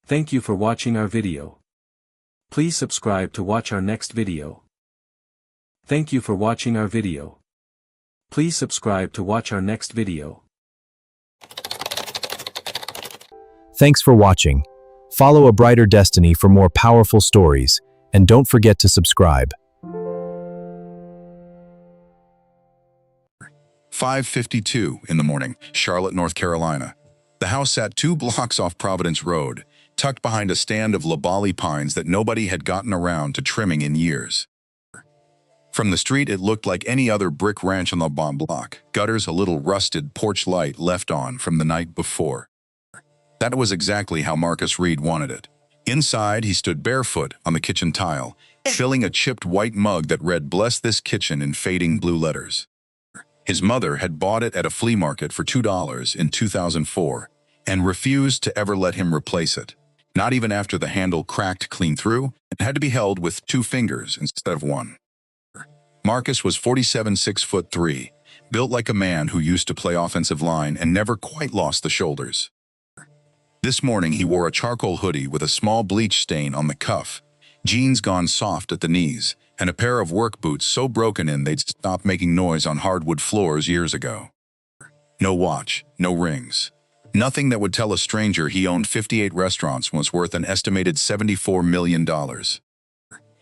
Thank you for watching our video. Please subscribe to watch our next video. Thank you for watching our video. Please subscribe to watch our next video. Thanks for watching. Follow a brighter destiny for more powerful stories, and don't forget to subscribe. 5:52 in the morning, Charlotte, North Carolina. The house sat 2 blocks off Providence Road, tucked behind a stand of loblolly pines that nobody had gotten around to trimming in years. From the street, it looked like any other brick ranch on the bomb block, gutters a little rusted porch light left on from the night before. That was exactly how Marcus Reed wanted it. Inside, he stood barefoot on the kitchen tile, filling a chipped white mug that read "Bless this kitchen" in fading blue letters. His mother had bought it at a flea market for $2 in 2004 and refused to ever let him replace it, not even after the handle cracked clean through and had to be held with 2 fingers instead of 1. Marcus was 47, 6'3", built like a man who used to play offensive line and never quite lost the shoulders. This morning he wore a charcoal hoodie with a small bleach stain on the cuff, jeans gone soft at the knees, and a pair of work boots so broken in they'd stopped making noise on hardwood floors years ago. No watch, no rings. Nothing that would tell a stranger he owned 58 restaurants and was worth an estimated $74 million.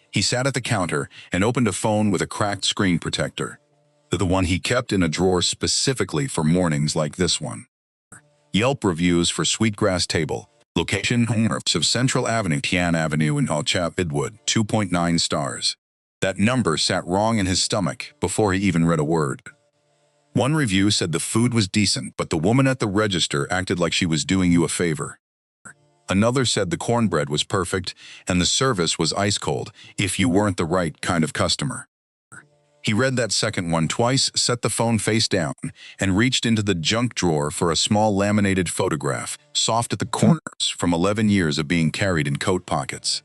He sat at the counter and opened a phone with a cracked screen protector, the one he kept in a drawer specifically for mornings like this one. Yelp reviews for Sweetgrass Table, location of Central Avenue, Tian Avenue in Idwood, 2.9 stars. That number sat wrong in his stomach before he even read a word. One review said the food was decent, but the woman at the register acted like she was doing you a favor. Another said the cornbread was perfect and the service was ice cold if you weren't the right kind of customer. He read that second one twice, set the phone face down, and reached into the junk drawer for a small laminated photograph, soft at the corners from 11 years of being carried in coat pockets.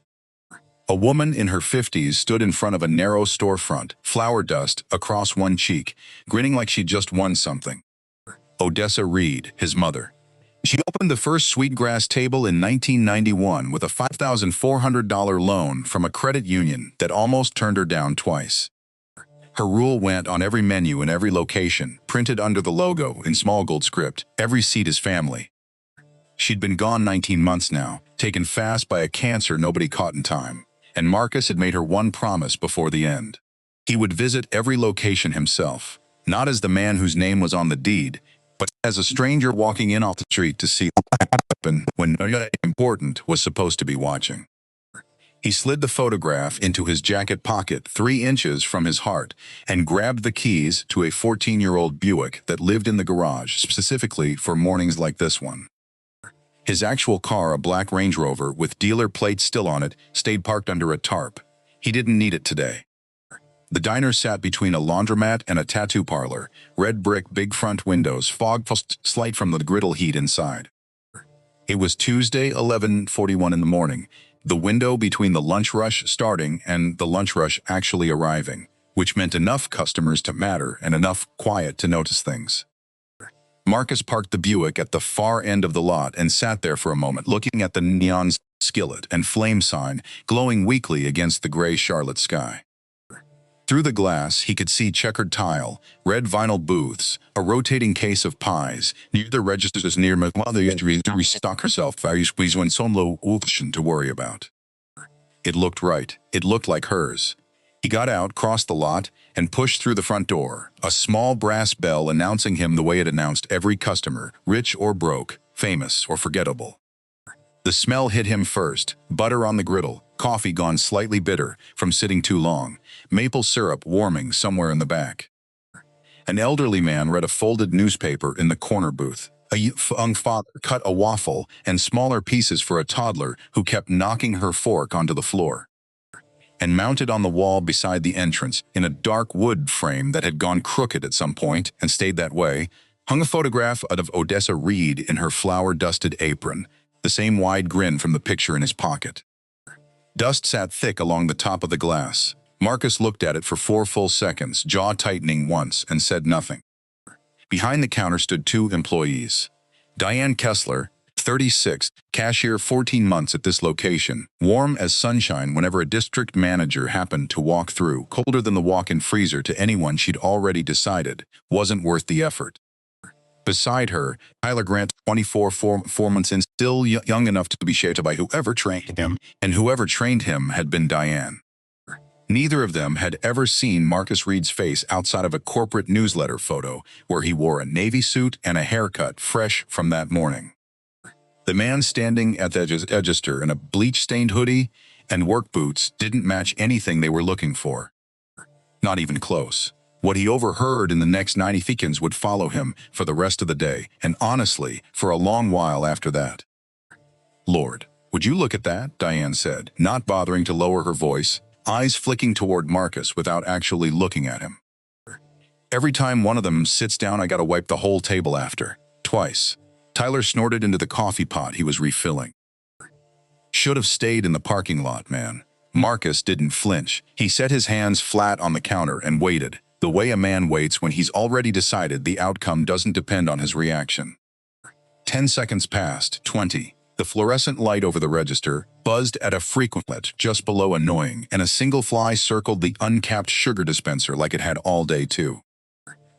A woman in her 50s stood in front of a narrow storefront, flour dust across one cheek, grinning like she'd just won something. Odessa Reed, his mother. She opened the first Sweetgrass Table in 1991 with a $5,400 loan from a credit union that almost turned her down twice. Her rule went on every menu in every location, printed under the logo in small gold script, "Every seat is family." She'd been gone 19 months now, taken fast by a cancer nobody caught in time, and Marcus had made her one promise before the end. He would visit every location himself, not as the man whose name was on the deed, but as a stranger walking in off the street to see what happened when no important was supposed to be watching. He slid the photograph into his jacket pocket 3 inches from his heart and grabbed the keys to a 14-year-old Buick that lived in the garage specifically for mornings like this one. His actual car, a black Range Rover with dealer plates still on it, stayed parked under a tarp. He didn't need it today. The diner sat between a laundromat and a tattoo parlor, red brick big front windows, fog slight from the griddle heat inside. It was Tuesday, 11:41 in the morning, the window between the lunch rush starting and the lunch rush actually arriving, which meant enough customers to matter and enough quiet to notice things. Marcus parked the Buick at the far end of the lot and sat there for a moment, looking at the neon skillet and flame sign glowing weakly against the gray Charlotte sky. Through the glass, he could see checkered tile, red vinyl booths, a rotating case of pies, near the registers near my mother to restock herself when so low to worry about. It looked right. It looked like hers. He got out, crossed the lot, and pushed through the front door, a small brass bell announcing him the way it announced every customer, rich or broke, famous or forgettable. The smell hit him first, butter on the griddle, coffee gone slightly bitter from sitting too long, maple syrup warming somewhere in the back. An elderly man read a folded newspaper in the corner booth. A young father cut a waffle and smaller pieces for a toddler who kept knocking her fork onto the floor. And mounted on the wall beside the entrance, in a dark wood frame that had gone crooked at some point and stayed that way, hung a photograph of Odessa Reed in her flour-dusted apron, the same wide grin from the picture in his pocket. Dust sat thick along the top of the glass. Marcus looked at it for 4 full seconds, jaw tightening once, and said nothing. Behind the counter stood 2 employees. Diane Kessler, 36, cashier 14 months at this location, warm as sunshine whenever a district manager happened to walk through, colder than the walk-in freezer to anyone she'd already decided wasn't worth the effort. Beside her, Tyler Grant, 24, 4 months in, still young enough to be shaped by whoever trained him, and whoever trained him had been Diane. Neither of them had ever seen Marcus Reed's face outside of a corporate newsletter photo where he wore a navy suit and a haircut fresh from that morning. The man standing at the register in a bleach-stained hoodie and work boots didn't match anything they were looking for. Not even close. What he overheard in the next 90 seconds would follow him for the rest of the day, and honestly, for a long while after that. "Lord, would you look at that?" Diane said, not bothering to lower her voice, eyes flicking toward Marcus without actually looking at him. "Every time one of them sits down, I gotta wipe the whole table after. Twice." Tyler snorted into the coffee pot he was refilling. "Should have stayed in the parking lot, man." Marcus didn't flinch. He set his hands flat on the counter and waited, the way a man waits when he's already decided the outcome doesn't depend on his reaction. 10 seconds passed, 20. The fluorescent light over the register buzzed at a frequentlet just below annoying, and a single fly circled the uncapped sugar dispenser like it had all day too.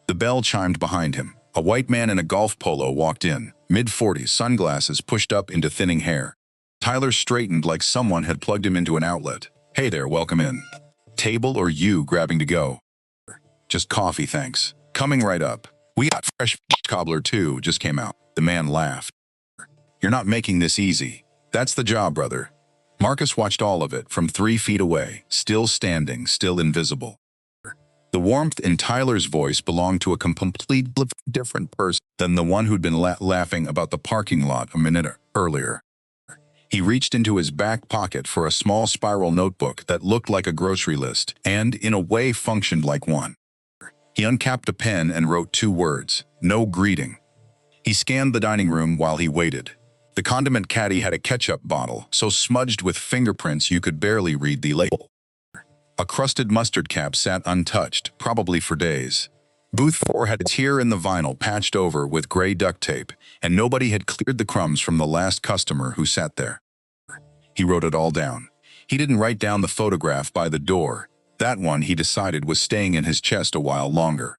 The bell chimed behind him. A white man in a golf polo walked in, mid-40s, sunglasses pushed up into thinning hair. Tyler straightened like someone had plugged him into an outlet. "Hey there, welcome in. Table or you grabbing to go?" "Just coffee, thanks. Coming right up. We got fresh cobbler too, just came out." The man laughed. "You're not making this easy. That's the job, brother." Marcus watched all of it from 3 feet away, still standing, still invisible. The warmth in Tyler's voice belonged to a completely different person than the one who'd been laughing about the parking lot a minute earlier. He reached into his back pocket for a small spiral notebook that looked like a grocery list and, in a way, functioned like one. He uncapped a pen and wrote 2 words, "No greeting." He scanned the dining room while he waited. The condiment caddy had a ketchup bottle, so smudged with fingerprints you could barely read the label. A crusted mustard cap sat untouched, probably for days. Booth 4 had a tear in the vinyl patched over with gray duct tape, and nobody had cleared the crumbs from the last customer who sat there. He wrote it all down. He didn't write down the photograph by the door. That one, he decided, was staying in his chest a while longer.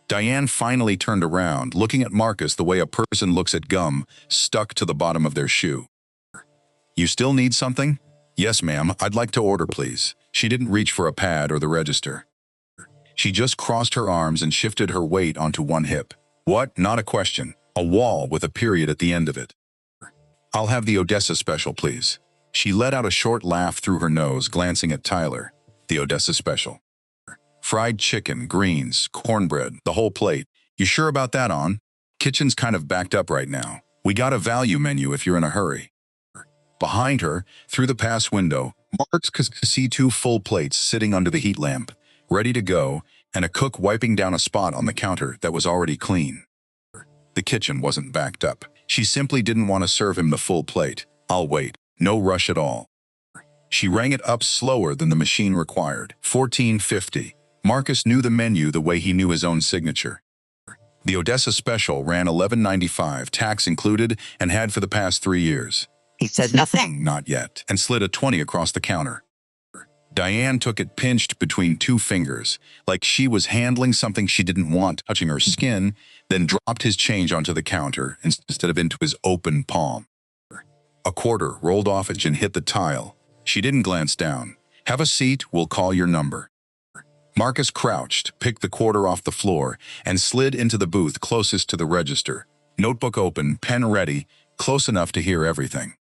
Diane finally turned around, looking at Marcus the way a person looks at gum stuck to the bottom of their shoe. "You still need something?" "Yes, ma'am. I'd like to order, please." She didn't reach for a pad or the register. She just crossed her arms and shifted her weight onto one hip. "What?" Not a question. A wall with a period at the end of it. "I'll have the Odessa special, please." She let out a short laugh through her nose, glancing at Tyler. "The Odessa special. Fried chicken, greens, cornbread, the whole plate. You sure about that, On? Kitchen's kind of backed up right now. We got a value menu if you're in a hurry." Behind her, through the pass window, Marcus could see 2 full plates sitting under the heat lamp, ready to go, and a cook wiping down a spot on the counter that was already clean. The kitchen wasn't backed up. She simply didn't want to serve him the full plate. "I'll wait. No rush at all." She rang it up slower than the machine required. 14.50. Marcus knew the menu the way he knew his own signature. The Odessa special ran $11.95, tax included, and had for the past 3 years. He said nothing. "Not yet," and slid a 20 across the counter. Diane took it pinched between 2 fingers, like she was handling something she didn't want touching her skin, then dropped his change onto the counter instead of into his open palm. A quarter rolled off it and hit the tile. She didn't glance down. "Have a seat, we'll call your number." Marcus crouched, picked the quarter off the floor, and slid into the booth closest to the register. Notebook open, pen ready, close enough to hear everything.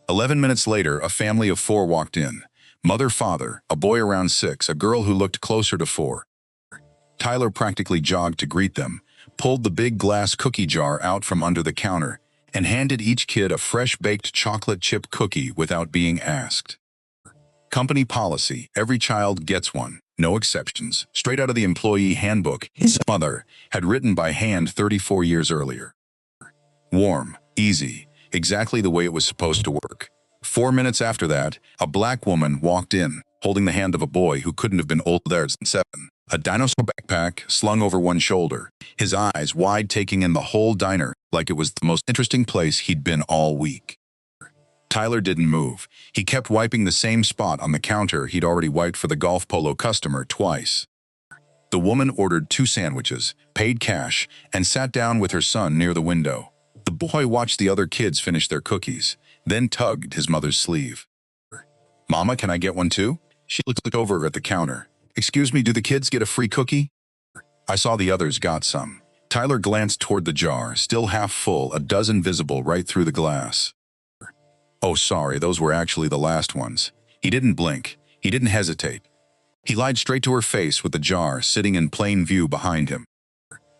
11 minutes later, a family of 4 walked in. Mother, father, a boy around 6, a girl who looked closer to 4. Tyler practically jogged to greet them, pulled the big glass cookie jar out from under the counter, and handed each kid a fresh baked chocolate chip cookie without being asked. Company policy, every child gets one, no exceptions, straight out of the employee handbook his mother had written by hand 34 years earlier. Warm, easy, exactly the way it was supposed to work. 4 minutes after that, a black woman walked in, holding the hand of a boy who couldn't have been older than 7. A dinosaur backpack slung over one shoulder, his eyes wide taking in the whole diner. like it was the most interesting place he'd been all week. Tyler didn't move. He kept wiping the same spot on the counter he'd already wiped for the golf polo customer twice. The woman ordered 2 sandwiches, paid cash, and sat down with her son near the window. The boy watched the other kids finish their cookies, then tugged his mother's sleeve. "Mama, can I get one too?" She looked over at the counter. "Excuse me, do the kids get a free cookie?" "I saw the others got some." Tyler glanced toward the jar, still half full, a dozen visible right through the glass. "Oh, sorry, those were actually the last ones." He didn't blink. He didn't hesitate. He lied straight to her face with the jar sitting in plain view behind him.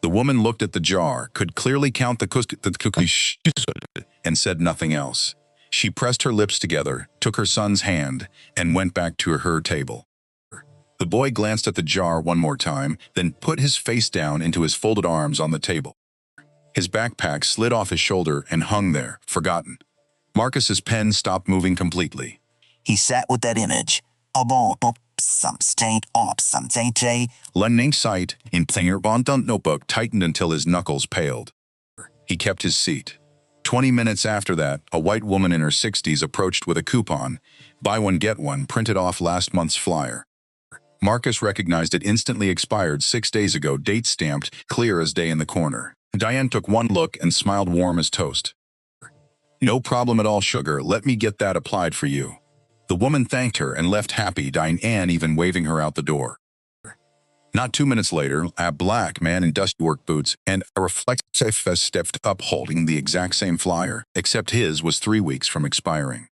The woman looked at the jar, could clearly count the cookies, and said nothing else. She pressed her lips together, took her son's hand, and went back to her table. The boy glanced at the jar one more time, then put his face down into his folded arms on the table. His backpack slid off his shoulder and hung there, forgotten. Marcus's pen stopped moving completely. He sat with that image. Some state op some JJ. Learning sight in player bond notebook tightened until his knuckles paled. He kept his seat. 20 minutes after that, a white woman in her 60s approached with a coupon, buy one get one, printed off last month's flyer. Marcus recognized it instantly expired 6 days ago, date stamped, clear as day in the corner. Diane took one look and smiled warm as toast. "No problem at all, sugar, let me get that applied for you." The woman thanked her and left happy, Diane even waving her out the door. Not 2 minutes later, a black man in dusty work boots and a reflective face stepped up holding the exact same flyer, except his was 3 weeks from expiring.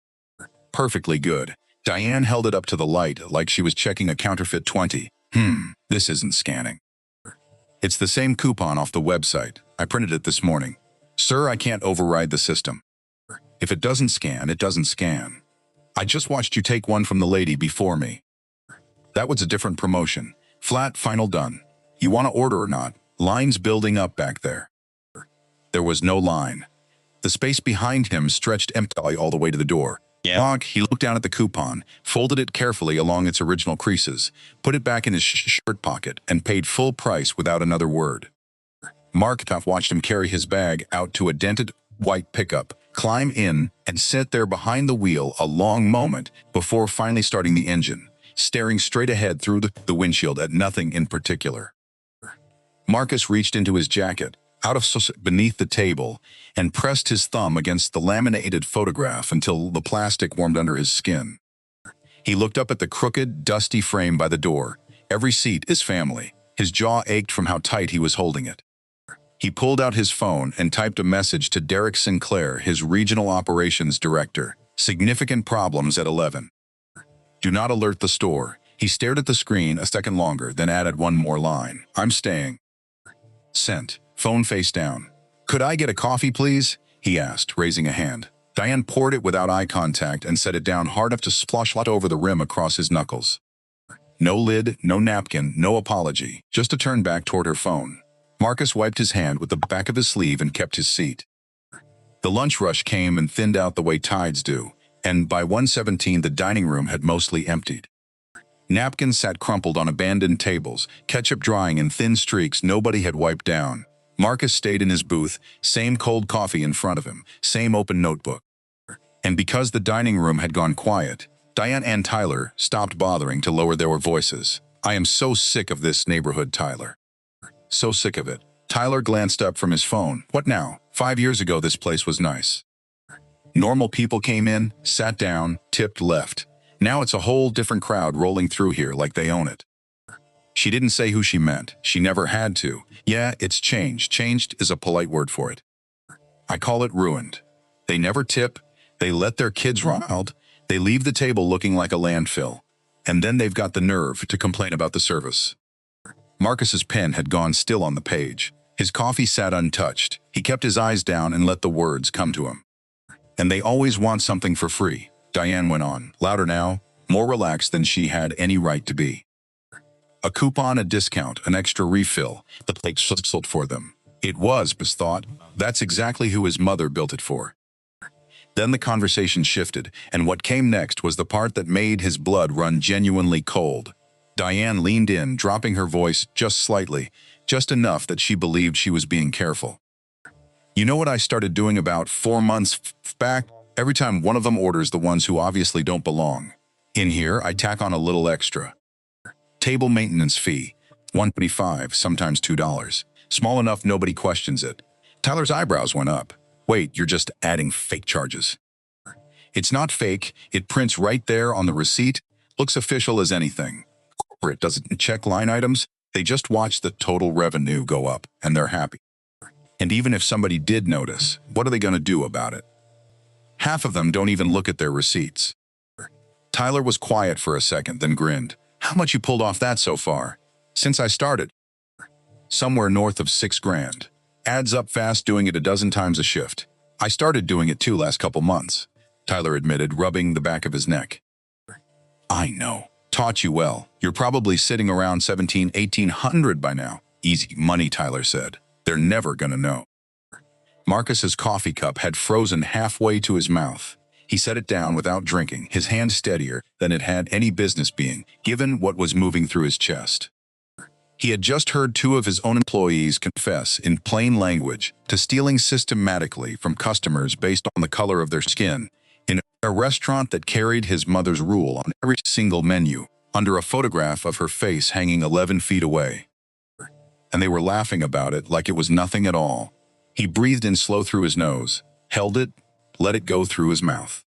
Perfectly good. Diane held it up to the light like she was checking a counterfeit 20. This isn't scanning. "It's the same coupon off the website. I printed it this morning. Sir, I can't override the system. If it doesn't scan, it doesn't scan. I just watched you take one from the lady before me. That was a different promotion. Flat, final, done. You want to order or not? Lines building up back there." There was no line. The space behind him stretched empty all the way to the door. He looked down at the coupon, folded it carefully along its original creases, put it back in his shirt pocket, and paid full price without another word. Markov watched him carry his bag out to a dented white pickup, climb in, and sit there behind the wheel a long moment before finally starting the engine, staring straight ahead through the windshield at nothing in particular. Marcus reached into his jacket, out of beneath the table, and pressed his thumb against the laminated photograph until the plastic warmed under his skin. He looked up at the crooked, dusty frame by the door. Every seat is family. His jaw ached from how tight he was holding it. He pulled out his phone and typed a message to Derek Sinclair, his regional operations director. "Significant problems at 11. Do not alert the store." He stared at the screen a second longer, then added one more line. "I'm staying." Sent. Phone face down. "Could I get a coffee, please?" he asked, raising a hand. Diane poured it without eye contact and set it down hard enough to splosh over the rim across his knuckles. No lid, no napkin, no apology, just a turn back toward her phone. Marcus wiped his hand with the back of his sleeve and kept his seat. The lunch rush came and thinned out the way tides do, and by 1:17 the dining room had mostly emptied. Napkins sat crumpled on abandoned tables, ketchup drying in thin streaks nobody had wiped down. Marcus stayed in his booth, same cold coffee in front of him, same open notebook. And because the dining room had gone quiet, Diane and Tyler stopped bothering to lower their voices. "I am so sick of this neighborhood, Tyler. So sick of it." Tyler glanced up from his phone. "What now? 5 years ago this place was nice. Normal people came in, sat down, tipped, left. Now it's a whole different crowd rolling through here like they own it." She didn't say who she meant. She never had to. Yeah, it's changed. Changed is a polite word for it. "I call it ruined. They never tip. They let their kids run out. They leave the table looking like a landfill. And then they've got the nerve to complain about the service." Marcus's pen had gone still on the page. His coffee sat untouched. He kept his eyes down and let the words come to him. "And they always want something for free," Diane went on, louder now, more relaxed than she had any right to be. "A coupon, a discount, an extra refill." The plate sizzled for them. It was, Buzz thought. That's exactly who his mother built it for. Then the conversation shifted, and what came next was the part that made his blood run genuinely cold. Diane leaned in, dropping her voice just slightly, just enough that she believed she was being careful. You know what I started doing about 4 months back? Every time one of them orders the ones who obviously don't belong. In here, I tack on a little extra. Table maintenance fee, $1.25, sometimes $2. Small enough nobody questions it. Tyler's eyebrows went up. Wait, you're just adding fake charges. It's not fake, it prints right there on the receipt, looks official as anything. Corporate doesn't check line items, they just watch the total revenue go up, and they're happy. And even if somebody did notice, what are they going to do about it? Half of them don't even look at their receipts. Tyler was quiet for a second, then grinned. How much you pulled off that so far? Since I started. Somewhere north of $6,000. Adds up fast, doing it a dozen times a shift. I started doing it too last couple months, Tyler admitted, rubbing the back of his neck. I know. Taught you well. You're probably sitting around 1,800 by now. Easy money, Tyler said. They're never gonna know. Marcus's coffee cup had frozen halfway to his mouth. He set it down without drinking, his hand steadier than it had any business being, given what was moving through his chest. He had just heard two of his own employees confess in plain language to stealing systematically from customers based on the color of their skin in a restaurant that carried his mother's rule on every single menu, under a photograph of her face hanging 11 feet away. And they were laughing about it like it was nothing at all. He breathed in slow through his nose, held it, let it go through his mouth.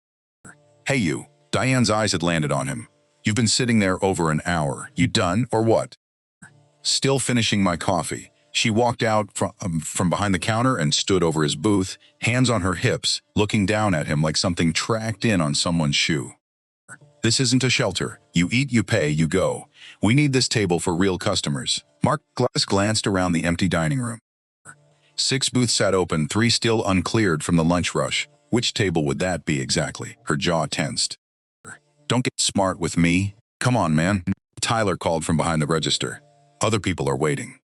Hey you, Diane's eyes had landed on him. You've been sitting there over an hour. You done, or what? Still finishing my coffee. She walked out from behind the counter and stood over his booth, hands on her hips, looking down at him like something tracked in on someone's shoe. This isn't a shelter. You eat, you pay, you go. We need this table for real customers. Marcus glanced around the empty dining room. 6 booths sat open, 3 still uncleared from the lunch rush. Which table would that be exactly? Her jaw tensed. Don't get smart with me. Come on, man. Tyler called from behind the register. Other people are waiting.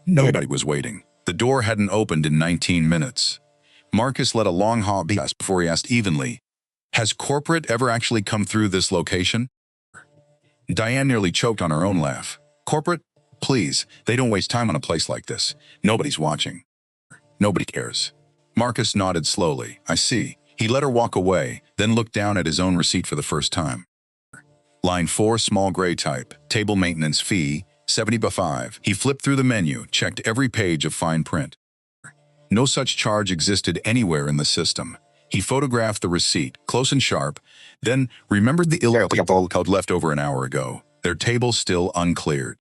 Nobody was waiting. The door hadn't opened in 19 minutes. Marcus let a long pass before he asked evenly, has corporate ever actually come through this location? Diane nearly choked on her own laugh. Corporate? Please, they don't waste time on a place like this. Nobody's watching. Nobody cares. Marcus nodded slowly. I see. He let her walk away, then looked down at his own receipt for the first time. Line 4, small gray type. Table maintenance fee, $75. He flipped through the menu, checked every page of fine print. No such charge existed anywhere in the system. He photographed the receipt, close and sharp, then remembered the illegal code left over an hour ago. Their table still uncleared.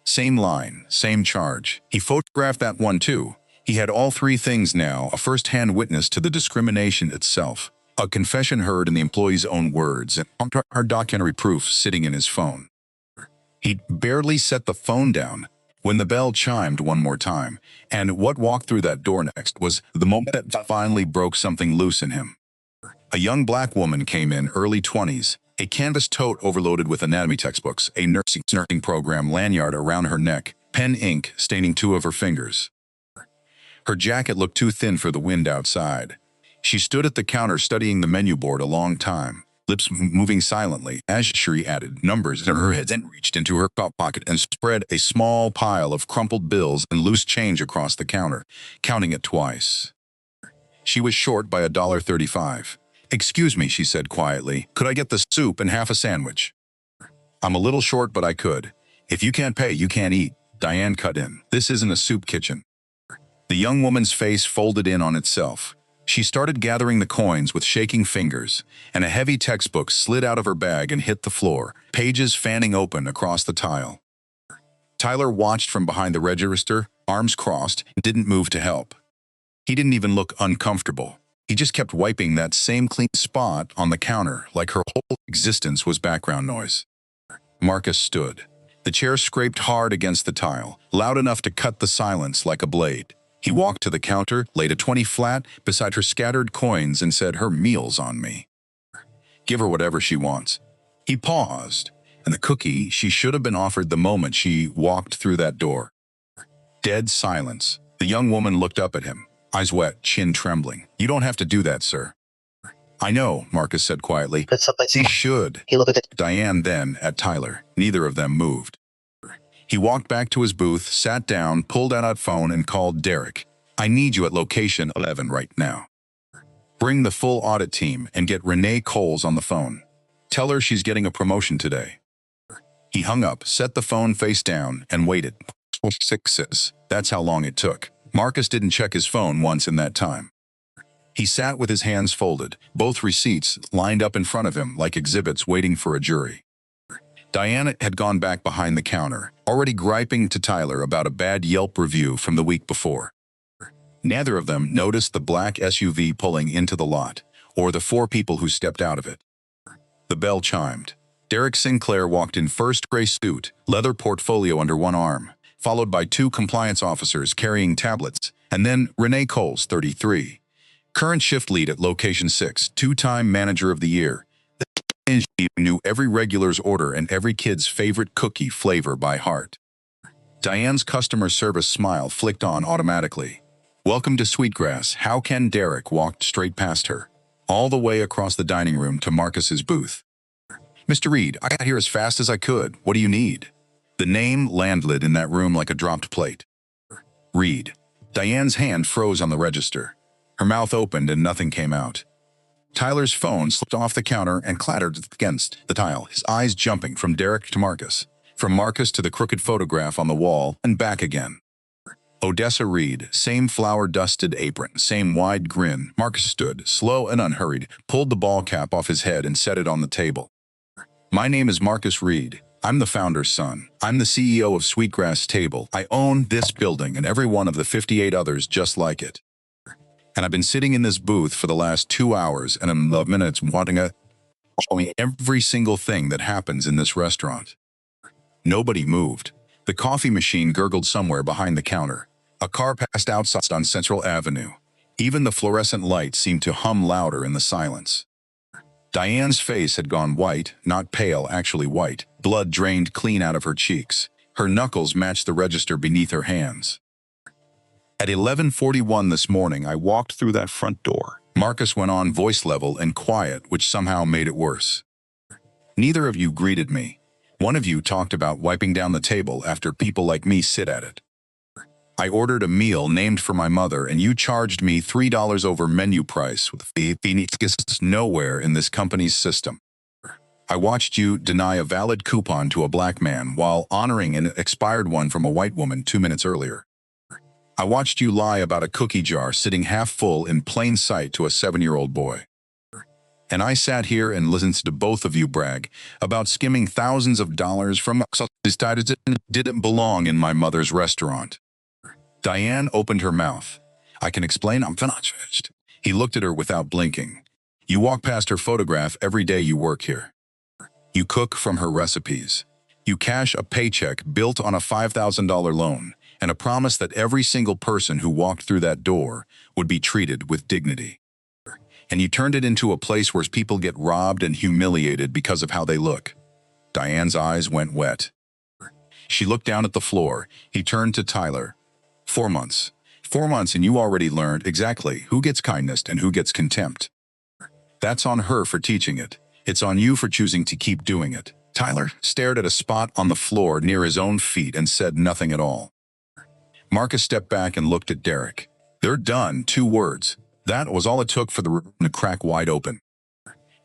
Same line, same charge. He photographed that one too. He had all 3 things now, a first-hand witness to the discrimination itself, a confession heard in the employee's own words, and hard documentary proof sitting in his phone. He'd barely set the phone down when the bell chimed one more time, and what walked through that door next was the moment that finally broke something loose in him. A young black woman came in, early 20s, a canvas tote overloaded with anatomy textbooks, a nursing program lanyard around her neck, pen ink staining 2 of her fingers. Her jacket looked too thin for the wind outside. She stood at the counter studying the menu board a long time, lips moving silently as she added numbers in her head, then reached into her coat pocket and spread a small pile of crumpled bills and loose change across the counter, counting it twice. She was short by $1.35. Excuse me, she said quietly, could I get the soup and half a sandwich? I'm a little short, but I could. If you can't pay, you can't eat, Diane cut in. This isn't a soup kitchen. The young woman's face folded in on itself. She started gathering the coins with shaking fingers, and a heavy textbook slid out of her bag and hit the floor, pages fanning open across the tile. Tyler watched from behind the register, arms crossed, and didn't move to help. He didn't even look uncomfortable. He just kept wiping that same clean spot on the counter like her whole existence was background noise. Marcus stood. The chair scraped hard against the tile, loud enough to cut the silence like a blade. He walked to the counter, laid a 20 flat beside her scattered coins and said, her meal's on me. Give her whatever she wants. He paused, and the cookie she should have been offered the moment she walked through that door. Dead silence. The young woman looked up at him, eyes wet, chin trembling. You don't have to do that, sir. I know, Marcus said quietly. He should. He looked at Diane then at Tyler. Neither of them moved. He walked back to his booth, sat down, pulled out a phone and called Derek. I need you at location 11 right now. Bring the full audit team and get Renee Coles on the phone. Tell her she's getting a promotion today. He hung up, set the phone face down, and waited. 6. That's how long it took. Marcus didn't check his phone once in that time. He sat with his hands folded, both receipts lined up in front of him like exhibits waiting for a jury. Diana had gone back behind the counter, already griping to Tyler about a bad Yelp review from the week before. Neither of them noticed the black SUV pulling into the lot, or the 4 people who stepped out of it. The bell chimed. Derek Sinclair walked in first, gray suit, leather portfolio under one arm, followed by 2 compliance officers carrying tablets, and then Renee Coles, 33. Current shift lead at Location 6, 2-time Manager of the Year. She knew every regular's order and every kid's favorite cookie flavor by heart. Diane's customer service smile flicked on automatically. Welcome to Sweetgrass. How can Derek walked straight past her, all the way across the dining room to Marcus's booth. Mr. Reed, I got here as fast as I could. What do you need? The name landed in that room like a dropped plate. Reed. Diane's hand froze on the register. Her mouth opened and nothing came out. Tyler's phone slipped off the counter and clattered against the tile, his eyes jumping from Derek to Marcus, from Marcus to the crooked photograph on the wall, and back again. Odessa Reed, same flour-dusted apron, same wide grin. Marcus stood, slow and unhurried, pulled the ball cap off his head and set it on the table. My name is Marcus Reed. I'm the founder's son. I'm the CEO of Sweetgrass Table. I own this building and every one of the 58 others just like it. And I've been sitting in this booth for the last 2 hours and in 11 minutes wanting to show me every single thing that happens in this restaurant. Nobody moved. The coffee machine gurgled somewhere behind the counter. A car passed outside on Central Avenue. Even the fluorescent light seemed to hum louder in the silence. Diane's face had gone white, not pale, actually white. Blood drained clean out of her cheeks. Her knuckles matched the register beneath her hands. At 11:41 this morning, I walked through that front door. Marcus went on, voice level and quiet, which somehow made it worse. Neither of you greeted me. One of you talked about wiping down the table after people like me sit at it. I ordered a meal named for my mother and you charged me $3 over menu price with a fee nowhere in this company's system. I watched you deny a valid coupon to a black man while honoring an expired one from a white woman 2 minutes earlier. I watched you lie about a cookie jar sitting half full in plain sight to a 7-year-old boy. And I sat here and listened to both of you brag about skimming thousands of dollars from that didn't belong in my mother's restaurant. Diane opened her mouth. I can explain, I'm finished. He looked at her without blinking. You walk past her photograph every day you work here. You cook from her recipes. You cash a paycheck built on a $5,000 loan and a promise that every single person who walked through that door would be treated with dignity. And you turned it into a place where people get robbed and humiliated because of how they look. Diane's eyes went wet. She looked down at the floor. He turned to Tyler. 4 months. 4 months and you already learned exactly who gets kindness and who gets contempt. That's on her for teaching it. It's on you for choosing to keep doing it. Tyler stared at a spot on the floor near his own feet and said nothing at all. Marcus stepped back and looked at Derek. They're done, 2 words. That was all it took for the room to crack wide open.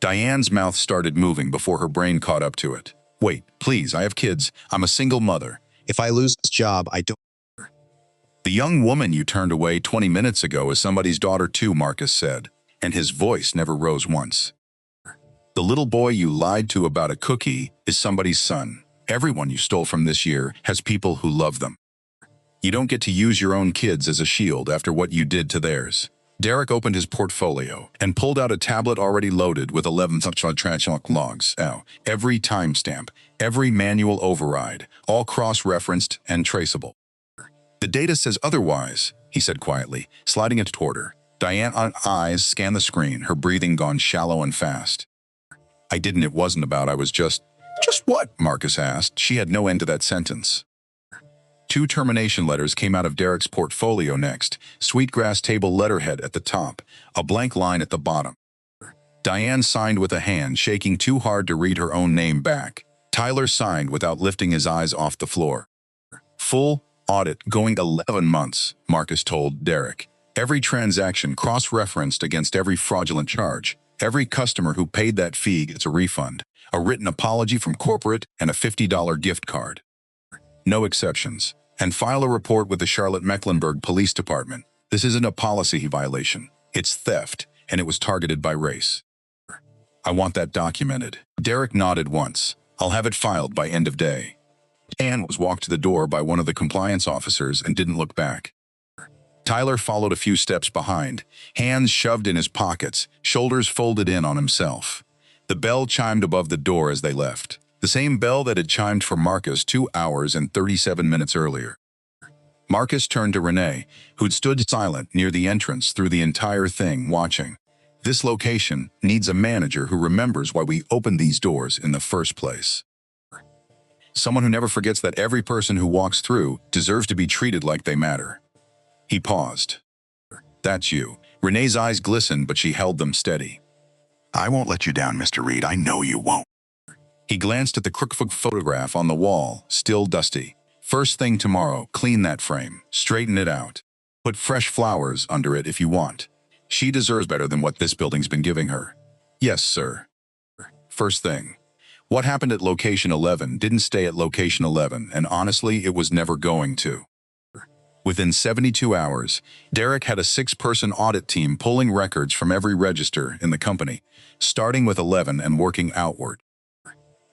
Diane's mouth started moving before her brain caught up to it. Wait, please, I have kids. I'm a single mother. If I lose this job, I don't. The young woman you turned away 20 minutes ago is somebody's daughter too, Marcus said, and his voice never rose once. The little boy you lied to about a cookie is somebody's son. Everyone you stole from this year has people who love them. You don't get to use your own kids as a shield after what you did to theirs. Derek opened his portfolio and pulled out a tablet already loaded with 11 transcript logs. Every timestamp, every manual override, all cross-referenced and traceable. The data says otherwise, he said quietly, sliding it toward her. Diane's eyes scanned the screen, her breathing gone shallow and fast. It wasn't about, I was just what? Marcus asked. She had no end to that sentence. 2 termination letters came out of Derek's portfolio next, Sweetgrass Table letterhead at the top, a blank line at the bottom. Diane signed with a hand shaking too hard to read her own name back. Tyler signed without lifting his eyes off the floor. Full, audit going 11 months, Marcus told Derek. Every transaction cross-referenced against every fraudulent charge. Every customer who paid that fee gets a refund, a written apology from corporate, and a $50 gift card. No exceptions. And file a report with the Charlotte-Mecklenburg Police Department. This isn't a policy violation. It's theft, and it was targeted by race. I want that documented. Derek nodded once. I'll have it filed by end of day. Ann was walked to the door by one of the compliance officers and didn't look back. Tyler followed a few steps behind, hands shoved in his pockets, shoulders folded in on himself. The bell chimed above the door as they left. The same bell that had chimed for Marcus 2 hours and 37 minutes earlier. Marcus turned to Renee, who'd stood silent near the entrance through the entire thing, watching. This location needs a manager who remembers why we opened these doors in the first place. Someone who never forgets that every person who walks through deserves to be treated like they matter. He paused. That's you. Renee's eyes glistened, but she held them steady. I won't let you down, Mr. Reed. I know you won't. He glanced at the crooked photograph on the wall, still dusty. First thing tomorrow, clean that frame, straighten it out. Put fresh flowers under it if you want. She deserves better than what this building's been giving her. Yes, sir. First thing. What happened at location 11 didn't stay at location 11, and honestly, it was never going to. Within 72 hours, Derek had a 6-person audit team pulling records from every register in the company, starting with 11 and working outward.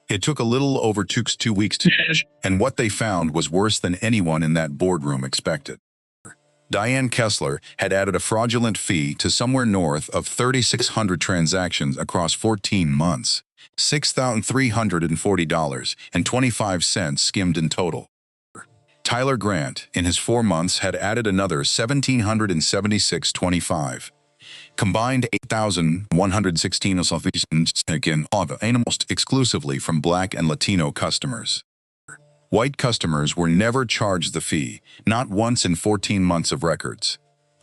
It took a little over 2 weeks to finish, and what they found was worse than anyone in that boardroom expected. Diane Kessler had added a fraudulent fee to somewhere north of 3,600 transactions across 14 months, $6,340.25 skimmed in total. Tyler Grant, in his 4 months, had added another $1,776.25. Combined $8,116 almost exclusively from Black and Latino customers. White customers were never charged the fee, not once in 14 months of records.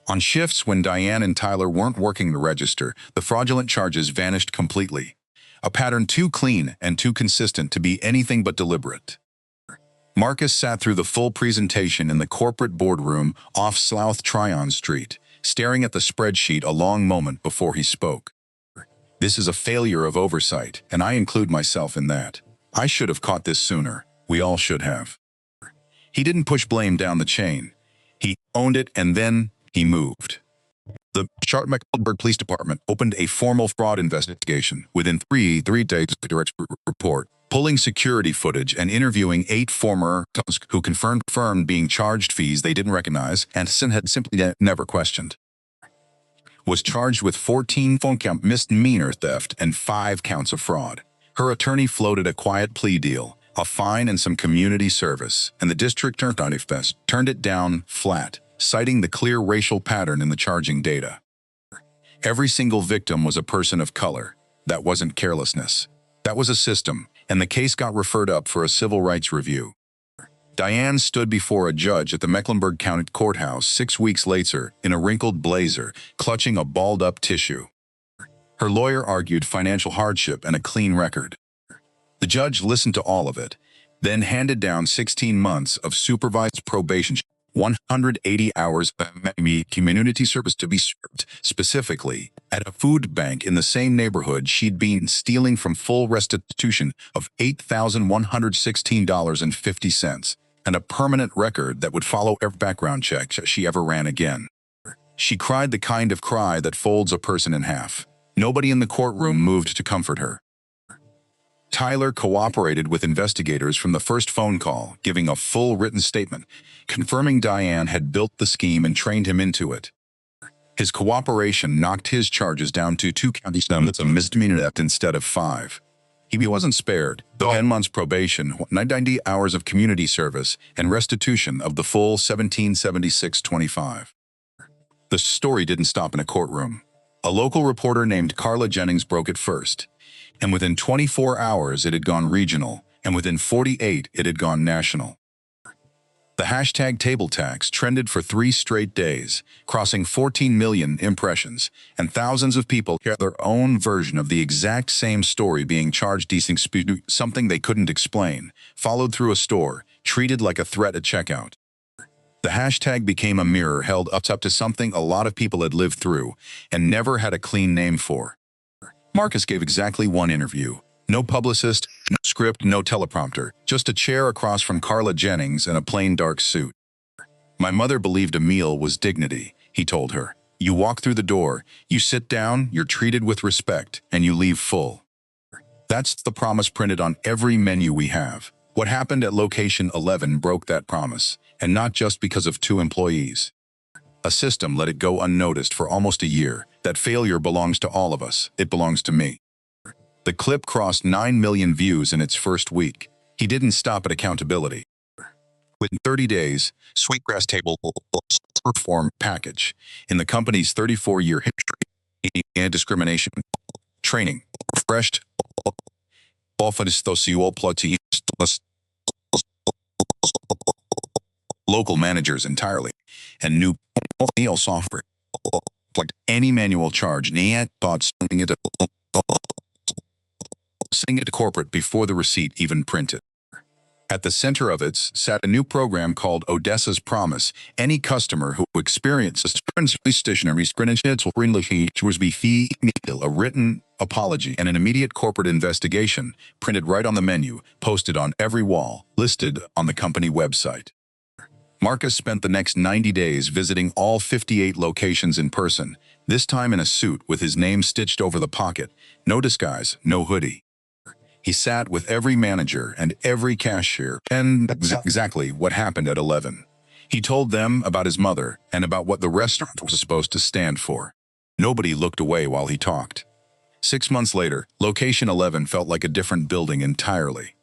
On shifts when Diane and Tyler weren't working the register, the fraudulent charges vanished completely. A pattern too clean and too consistent to be anything but deliberate. Marcus sat through the full presentation in the corporate boardroom off South Tryon Street, staring at the spreadsheet a long moment before he spoke. This is a failure of oversight, and I include myself in that. I should have caught this sooner. We all should have. He didn't push blame down the chain. He owned it, and then he moved. The Charlotte-Mecklenburg Police Department opened a formal fraud investigation within three days of the direct report, pulling security footage and interviewing 8 former who confirmed being charged fees they didn't recognize and had simply never questioned. Was charged with 14 phone count misdemeanor theft and 5 counts of fraud. Her attorney floated a quiet plea deal, a fine and some community service, and the district turned it down flat, citing the clear racial pattern in the charging data. Every single victim was a person of color. That wasn't carelessness. That was a system, and the case got referred up for a civil rights review. Diane stood before a judge at the Mecklenburg County Courthouse 6 weeks later in a wrinkled blazer, clutching a balled-up tissue. Her lawyer argued financial hardship and a clean record. The judge listened to all of it, then handed down 16 months of supervised probation, 180 hours of community service to be served, specifically at a food bank in the same neighborhood she'd been stealing from, full restitution of $8,116.50, and a permanent record that would follow every background check she ever ran again. She cried the kind of cry that folds a person in half. Nobody in the courtroom moved to comfort her. Tyler cooperated with investigators from the first phone call, giving a full written statement, confirming Diane had built the scheme and trained him into it. His cooperation knocked his charges down to 2 counts of misdemeanor theft instead of 5. He wasn't spared, though 10 months probation, 90 hours of community service, and restitution of the full $1,776.25. The story didn't stop in a courtroom. A local reporter named Carla Jennings broke it first. And within 24 hours it had gone regional, and within 48 it had gone national. The hashtag table tax trended for 3 straight days, crossing 14 million impressions, and thousands of people heard their own version of the exact same story being charged something they couldn't explain, followed through a store, treated like a threat at checkout. The hashtag became a mirror held up to something a lot of people had lived through and never had a clean name for. Marcus gave exactly one interview. No publicist, no script, no teleprompter, just a chair across from Carla Jennings in a plain dark suit. My mother believed a meal was dignity, he told her. You walk through the door, you sit down, you're treated with respect, and you leave full. That's the promise printed on every menu we have. What happened at location 11 broke that promise, and not just because of 2 employees. A system let it go unnoticed for almost a year. That failure belongs to all of us. It belongs to me. The clip crossed 9 million views in its first week. He didn't stop at accountability. Within 30 days, Sweetgrass Table performed package in the company's 34-year history and discrimination training refreshed local managers entirely and new software like any manual charge sending it to corporate before the receipt even printed. At the center of it sat a new program called Odessa's Promise. Any customer who experiences a written apology and an immediate corporate investigation printed right on the menu, posted on every wall, listed on the company website. Marcus spent the next 90 days visiting all 58 locations in person, this time in a suit with his name stitched over the pocket, no disguise, no hoodie. He sat with every manager and every cashier, and exactly what happened at 11. He told them about his mother and about what the restaurant was supposed to stand for. Nobody looked away while he talked. 6 months later, location 11 felt like a different building entirely.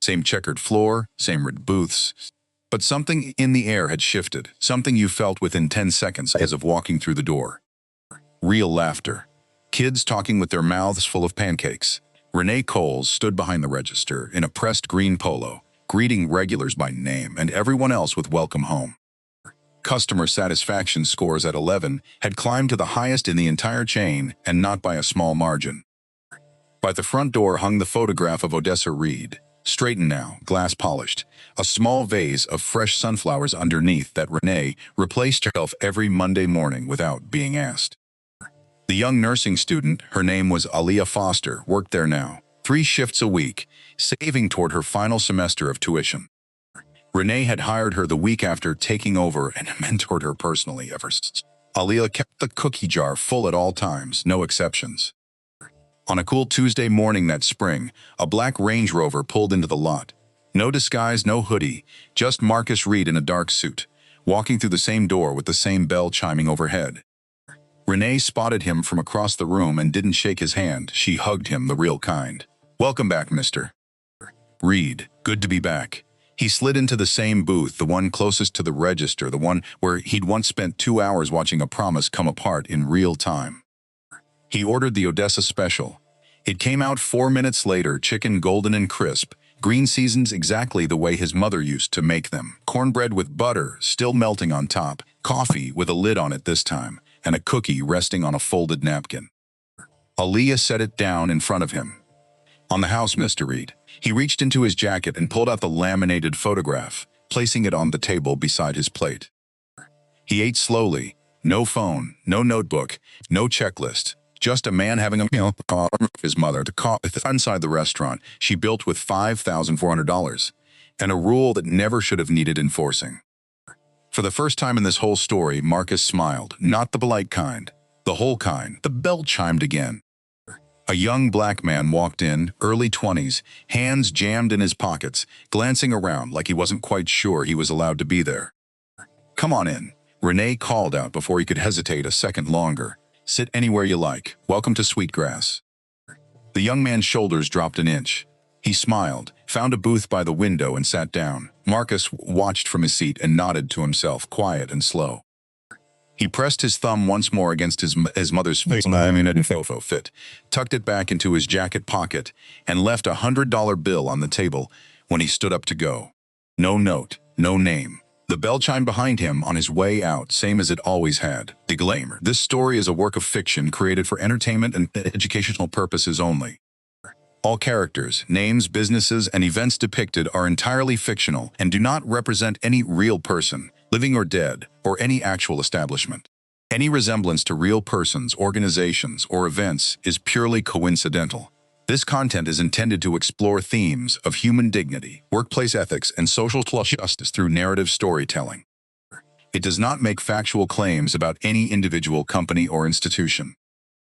Same checkered floor, same red booths. But something in the air had shifted, something you felt within 10 seconds as of walking through the door. Real laughter. Kids talking with their mouths full of pancakes. Renee Coles stood behind the register in a pressed green polo, greeting regulars by name and everyone else with welcome home. Customer satisfaction scores at 11 had climbed to the highest in the entire chain, and not by a small margin. By the front door hung the photograph of Odessa Reed, straightened now, glass polished, a small vase of fresh sunflowers underneath that Renee replaced herself every Monday morning without being asked. The young nursing student, her name was Aaliyah Foster, worked there now, 3 shifts a week, saving toward her final semester of tuition. Renee had hired her the week after taking over and mentored her personally ever since. Aaliyah kept the cookie jar full at all times, no exceptions. On a cool Tuesday morning that spring, a black Range Rover pulled into the lot. No disguise, no hoodie, just Marcus Reed in a dark suit, walking through the same door with the same bell chiming overhead. Renee spotted him from across the room and didn't shake his hand. She hugged him, the real kind. "Welcome back, Mr. Reed. Good to be back." He slid into the same booth, the one closest to the register, the one where he'd once spent 2 hours watching a promise come apart in real time. He ordered the Odessa Special. It came out 4 minutes later, chicken golden and crisp, green seasons exactly the way his mother used to make them. Cornbread with butter, still melting on top, coffee with a lid on it this time, and a cookie resting on a folded napkin. Aaliyah set it down in front of him. "On the house, Mr. Reed." He reached into his jacket and pulled out the laminated photograph, placing it on the table beside his plate. He ate slowly, no phone, no notebook, no checklist, just a man having a meal with his mother to coffee inside the restaurant she built with $5,400, and a rule that never should have needed enforcing. For the first time in this whole story, Marcus smiled, not the polite kind, the whole kind. The bell chimed again. A young black man walked in, early 20s, hands jammed in his pockets, glancing around like he wasn't quite sure he was allowed to be there. "Come on in," Renee called out before he could hesitate a second longer. "Sit anywhere you like. Welcome to Sweetgrass." The young man's shoulders dropped an inch. He smiled, found a booth by the window and sat down. Marcus watched from his seat and nodded to himself, quiet and slow. He pressed his thumb once more against his mother's face fit, tucked it back into his jacket pocket, and left a $100 bill on the table when he stood up to go. No note, no name. The bell chimed behind him on his way out, same as it always had. Disclaimer: this story is a work of fiction created for entertainment and educational purposes only. All characters, names, businesses, and events depicted are entirely fictional and do not represent any real person, living or dead, or any actual establishment. Any resemblance to real persons, organizations, or events is purely coincidental. This content is intended to explore themes of human dignity, workplace ethics, and social justice through narrative storytelling. It does not make factual claims about any individual company or institution.